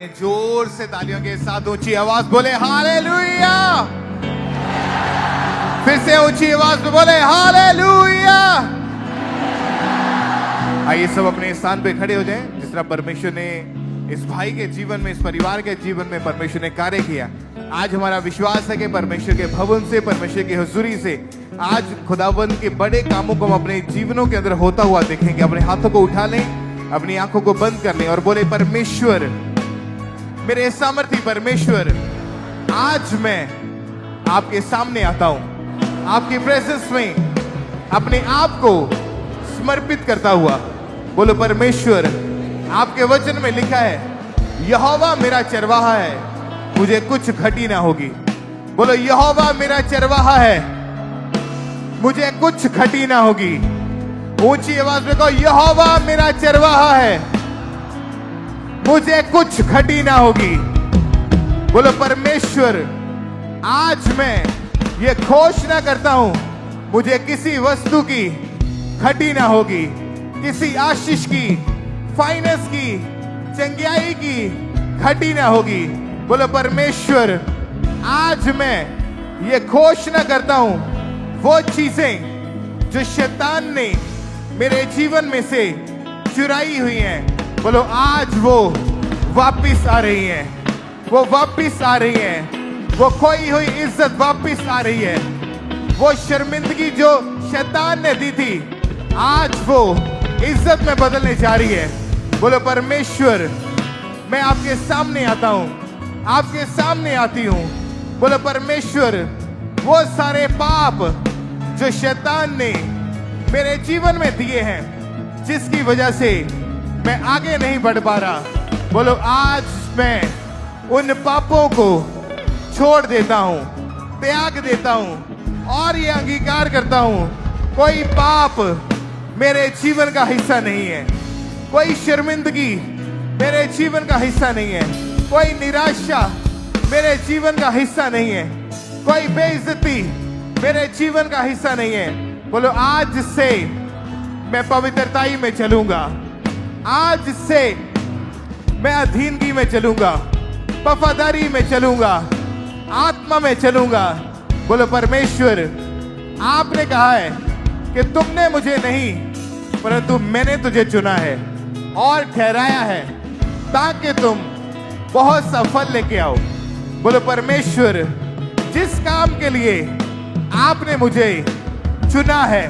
जोर से तालियों के साथ ऊंची आवाज बोले हालेलुया। फिर से ऊंची आवाज में बोले हालेलुया। आइए सब अपने स्थान पे खड़े हो जाएं। जिस तरह परमेश्वर ने इस भाई के जीवन में, इस परिवार के जीवन में परमेश्वर ने कार्य किया, आज हमारा विश्वास है कि परमेश्वर के भवन से, परमेश्वर की हुजूरी से आज खुदाबंद के बड़े कामों को हम अपने जीवनों के अंदर होता हुआ देखेंगे। अपने हाथों को उठा लें, अपनी आंखों को बंद कर लें और बोले परमेश्वर, मेरे सामर्थी परमेश्वर, आज मैं आपके सामने आता हूं, आपकी प्रेजेंस में अपने आप को समर्पित करता हुआ। बोलो परमेश्वर, आपके वचन में लिखा है यहोवा मेरा चरवाहा है, मुझे कुछ घटी ना होगी। बोलो यहोवा मेरा चरवाहा है, मुझे कुछ घटी ना होगी। ऊंची आवाज में कहो यहोवा मेरा चरवाहा है, मुझे कुछ घटी ना होगी। बोलो परमेश्वर, आज मैं ये घोषणा करता हूं, मुझे किसी वस्तु की घटी ना होगी, किसी आशीष की, फाइनेंस की, चंगियाई की घटी ना होगी। बोलो परमेश्वर, आज मैं ये घोषणा करता हूं, वो चीजें जो शैतान ने मेरे जीवन में से चुराई हुई हैं, बोलो आज वो वापिस आ रही है, वो वापिस आ रही है। वो खोई हुई इज्जत वापिस आ रही है। वो शर्मिंदगी जो शैतान ने दी थी, आज वो इज्जत में बदलने जा रही है। बोलो परमेश्वर, मैं आपके सामने आता हूं, आपके सामने आती हूं। बोलो परमेश्वर, वो सारे पाप जो शैतान ने मेरे जीवन में दिए हैं, जिसकी वजह से मैं आगे नहीं बढ़ पा रहा, बोलो आज मैं उन पापों को छोड़ देता हूं, त्याग देता हूं और ये अंगीकार करता हूं, कोई पाप मेरे जीवन का हिस्सा नहीं है, कोई शर्मिंदगी मेरे जीवन का हिस्सा नहीं है, कोई निराशा मेरे जीवन का हिस्सा नहीं है, कोई बेइज्जती मेरे जीवन का हिस्सा नहीं है। बोलो आज से मैं पवित्रताई में चलूंगा, आज से मैं अधीनगी में चलूंगा, वफादारी में चलूंगा, आत्मा में चलूंगा। बोलो परमेश्वर, आपने कहा है कि तुमने मुझे नहीं परंतु मैंने तुझे चुना है और ठहराया है ताकि तुम बहुत सा फल लेके आओ। बोलो परमेश्वर, जिस काम के लिए आपने मुझे चुना है,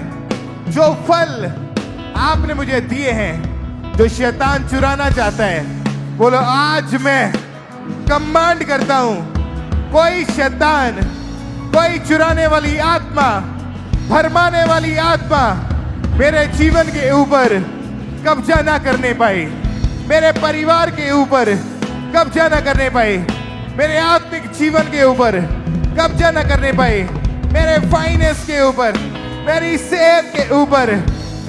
जो फल आपने मुझे दिए हैं, जो शैतान चुराना चाहता है, बोलो आज मैं कमांड करता हूं, कोई शैतान, कोई चुराने वाली आत्मा, भरमाने वाली आत्मा मेरे जीवन के ऊपर कब्जा ना करने पाए, मेरे परिवार के ऊपर कब्जा ना करने पाए, मेरे आत्मिक जीवन के ऊपर कब्जा ना करने पाए, मेरे फाइनेंस के ऊपर, मेरी सेहत के ऊपर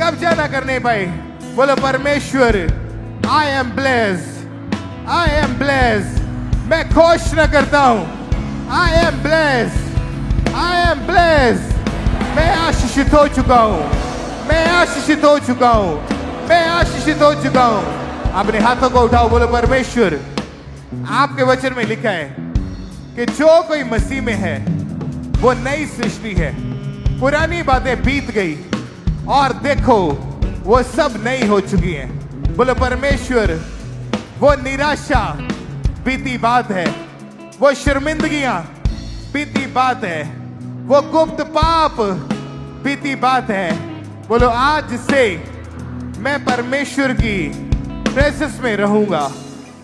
कब्जा ना करने पाए। बोलो परमेश्वर, I am blessed, I am blessed. मैं घोषणा करता हूं, I am blessed, I am blessed. मैं आशीषित हो चुका हूं, मैं आशीषित हो चुका हूं, मैं आशीषित हो चुका हूं। अपने हाथों को उठाओ, बोलो परमेश्वर, आपके वचन में लिखा है कि जो कोई मसीह में है वो नई सृष्टि है, पुरानी बातें बीत गई और देखो वो सब नई हो चुकी हैं। बोलो परमेश्वर, वो निराशा बीती बात है, वो शर्मिंदगियां बीती बात है, वो गुप्त पाप बीती बात है। बोलो आज से मैं परमेश्वर की प्रेजेंस में रहूंगा,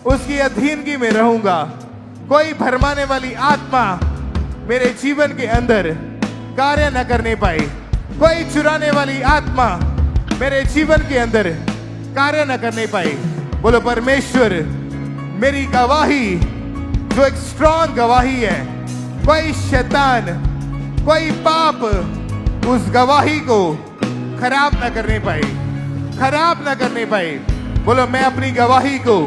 उसकी अधीनगी में रहूंगा। कोई भरमाने वाली आत्मा मेरे जीवन के अंदर कार्य न करने पाए, कोई चुराने वाली आत्मा मेरे जीवन के अंदर कार्य न करने पाए। बोलो परमेश्वर, मेरी गवाही जो एक स्ट्रॉन्ग गवाही है, कोई शैतान, कोई पाप उस गवाही को खराब न करने पाए, खराब न करने पाए। बोलो मैं अपनी गवाही को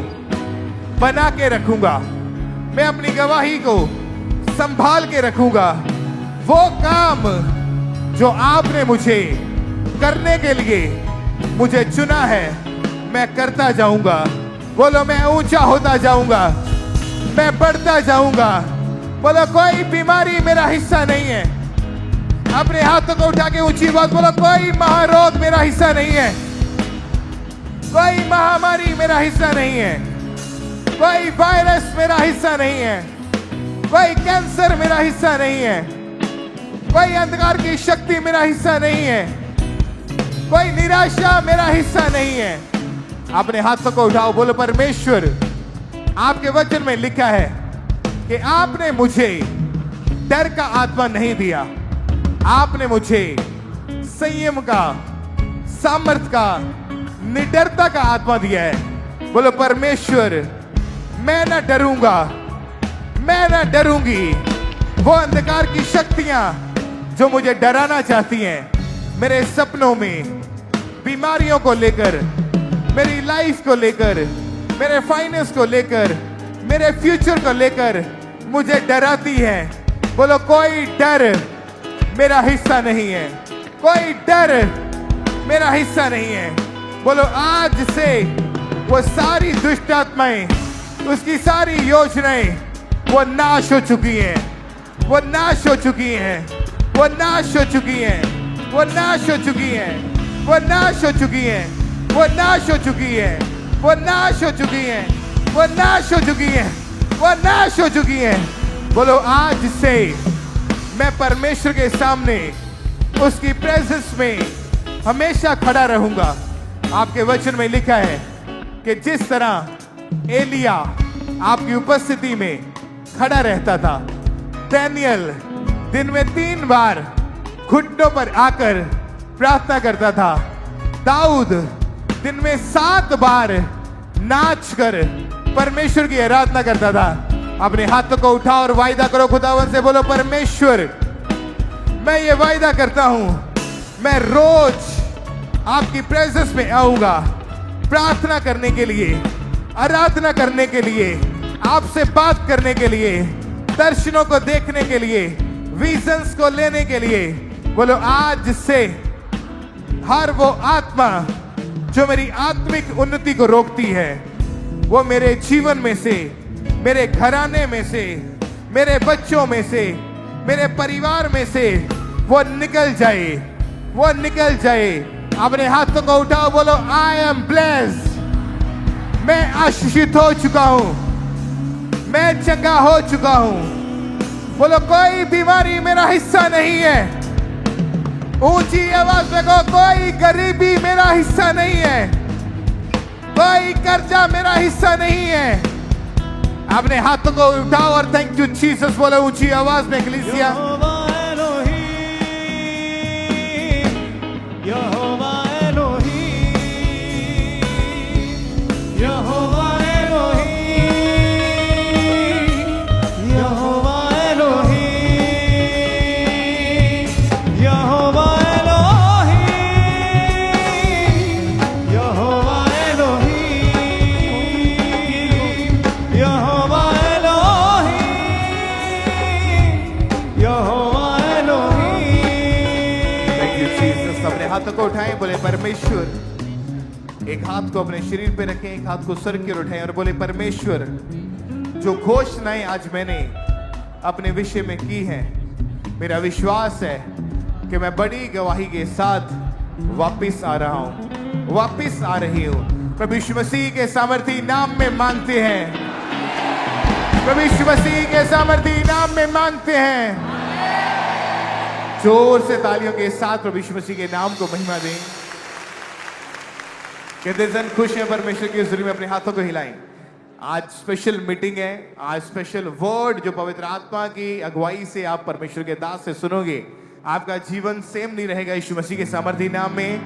बना के रखूंगा, मैं अपनी गवाही को संभाल के रखूंगा। वो काम जो आपने मुझे करने के लिए मुझे चुना है, मैं करता जाऊंगा। बोलो मैं ऊंचा होता जाऊंगा, मैं बढ़ता जाऊंगा। बोलो कोई बीमारी मेरा हिस्सा नहीं है। अपने हाथों को उठा के ऊंची बात बोलो, कोई महारोग मेरा हिस्सा नहीं है, कोई महामारी मेरा हिस्सा नहीं है, कोई वायरस मेरा हिस्सा नहीं है, कोई कैंसर मेरा हिस्सा नहीं है, कोई अंधकार की शक्ति मेरा हिस्सा नहीं है, कोई निराशा मेरा हिस्सा नहीं है। अपने हाथों को उठाओ, बोलो परमेश्वर, आपके वचन में लिखा है कि आपने मुझे डर का आत्मा नहीं दिया, आपने मुझे संयम का, सामर्थ का, निडरता का आत्मा दिया है। बोलो परमेश्वर, मैं ना डरूंगा, मैं ना डरूंगी। वो अंधकार की शक्तियां जो मुझे डराना चाहती हैं, मेरे सपनों में, बीमारियों को लेकर, मेरी लाइफ को लेकर, मेरे फाइनेंस को लेकर, मेरे फ्यूचर को लेकर मुझे डराती है। बोलो कोई डर मेरा हिस्सा नहीं है, कोई डर मेरा हिस्सा नहीं है। बोलो आज से वो सारी दुष्ट आत्माएं, उसकी सारी योजनाएं वो नाश हो चुकी हैं, वो नाश हो चुकी हैं, वो नाश हो चुकी हैं, वो नाश हो चुकी हैं, वो नाश हो चुकी हैं, वो नाश हो चुकी हैं, वो नाश हो चुकी हैं, वो नाश हो चुकी हैं, वो नाश हो चुकी हैं। बोलो आज से मैं परमेश्वर के सामने उसकी प्रेजेंस में हमेशा खड़ा रहूंगा। आपके वचन में लिखा है कि जिस तरह एलिया आपकी उपस्थिति में खड़ा रहता था, डैनियल दिन में 3 बार घुटनों पर आकर प्रार्थना करता था, दाऊद दिन में 7 बार नाच कर परमेश्वर की आराधना करता था। अपने हाथों को उठाओ और वायदा करो खुदावन से, बोलो परमेश्वर, मैं ये वायदा करता हूं, मैं रोज आपकी प्रेजेंस में आऊंगा प्रार्थना करने के लिए, आराधना करने के लिए, आपसे बात करने के लिए, दर्शनों को देखने के लिए, विजन्स को लेने के लिए। बोलो आज से हर वो आत्मा जो मेरी आत्मिक उन्नति को रोकती है, वो मेरे जीवन में से, मेरे घराने में से, मेरे बच्चों में से, मेरे परिवार में से वो निकल जाए, वो निकल जाए। अपने हाथों को उठाओ, बोलो आई एम ब्लेस्ड, मैं आशीषित हो चुका हूं, मैं चंगा हो चुका हूं। बोलो कोई बीमारी मेरा हिस्सा नहीं है। ऊंची आवाज में कहो, कोई गरीबी मेरा हिस्सा नहीं है, कोई कर्जा मेरा हिस्सा नहीं है। अपने हाथों को उठाओ और थैंक यू जीसस बोलो ऊंची आवाज में कलीसिया। Jehovah Elohim, Jehovah Elohim, Jehovah Elohim, Jehovah Elohim, Jehovah Elohim, Jehovah Elohim, Jehovah Elohim. Thank you Jesus. अपने हाथों को उठाएं, बोले परमेश्वर। एक हाथ को अपने शरीर पे रखें, एक हाथ को सर की ओर उठाएं और बोले परमेश्वर, जो घोषणाएं आज मैंने अपने विषय में की हैं, मेरा विश्वास है कि मैं बड़ी गवाही के साथ वापिस आ रहा हूं, वापिस आ रही हूं। प्रभु यीशु मसीह के सामर्थी नाम में मांगते हैं, प्रभु यीशु मसीह के सामर्थी नाम में मांगते हैं। जोर से तालियों के साथ प्रभु यीशु मसीह के नाम को महिमा दें। कहते जन खुश हैं परमेश्वर की हुजूरी में, अपने हाथों को हिलाएं। आज स्पेशल मीटिंग है, आज स्पेशल वर्ड जो पवित्र आत्मा की अगुवाई से आप परमेश्वर के दास से सुनोगे। आपका जीवन सेम नहीं रहेगा यीशु मसीह के सामर्थी नाम में।